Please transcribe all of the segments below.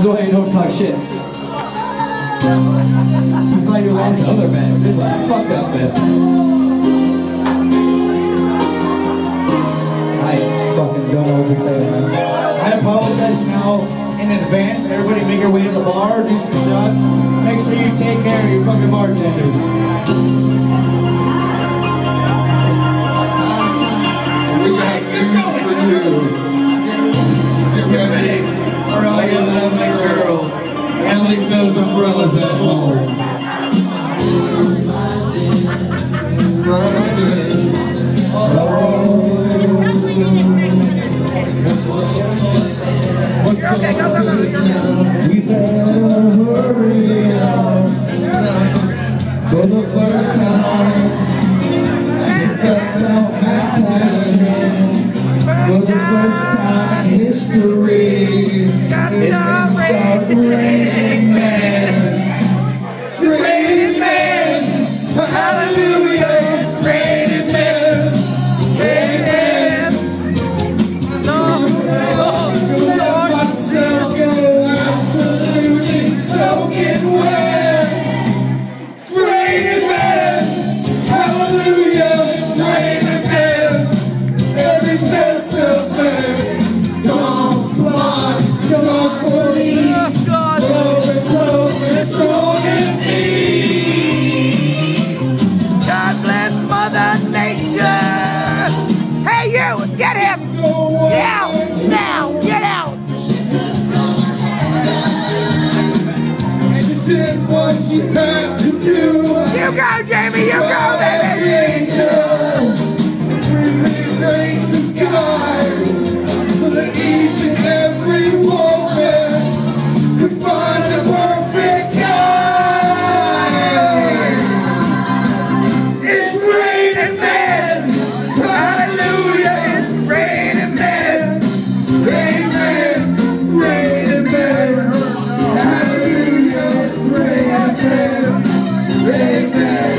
is why you don't talk shit. I thought you lost the other band. This is like, fuck that band. I fucking don't know what to say, man. I apologize now in advance. Everybody make your way to the bar, do some shots. Make sure you take care of your fucking bartenders. We got news for you. Get ready For all you lovely girls. and leave those umbrellas at home. We better hurry up. For the first time, she's got no happening. For the first time in history, it's gonna start raining men. It's raining men. Hallelujah, it's raining men. Raining men. Let myself go absolutely soaking wet. It's raining men. Hallelujah, it's raining men. Every special man. Don't block, don't believe. Love is strong in me. God bless Mother Nature. Hey, you, get him! Get out! Now, get out! She did what she had to do. You go, Jamie, you go, baby! We rearrange the sky so that each and every woman could find the perfect guy. It's raining men. Hallelujah, it's raining men. Raining men. Hallelujah, it's raining men. Raining men.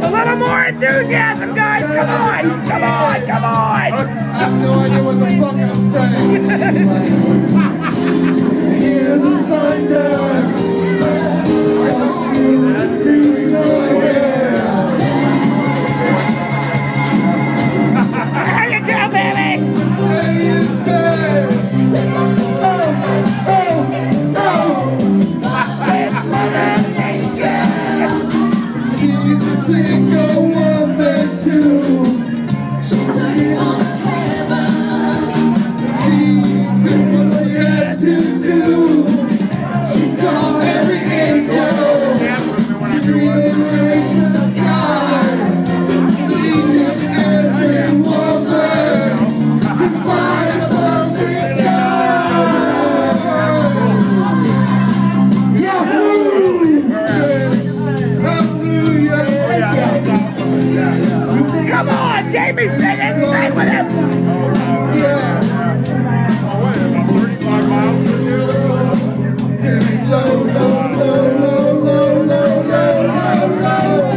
A little more enthusiasm, guys! Come on! Come on! Come on! I have no idea what the fuck I'm saying. Hear the thunder. Don't you refuse no idea. How you doing, baby? Say it back. She's a single woman too. She did what she had to do. She called every angel. She rearranged the sky. Each and every woman could find a perfect guy. Yahoo! Hallelujah! Come on, Jamie, sing it! Sing with him! Yeah! Low, low, low, low, low, low, low, low,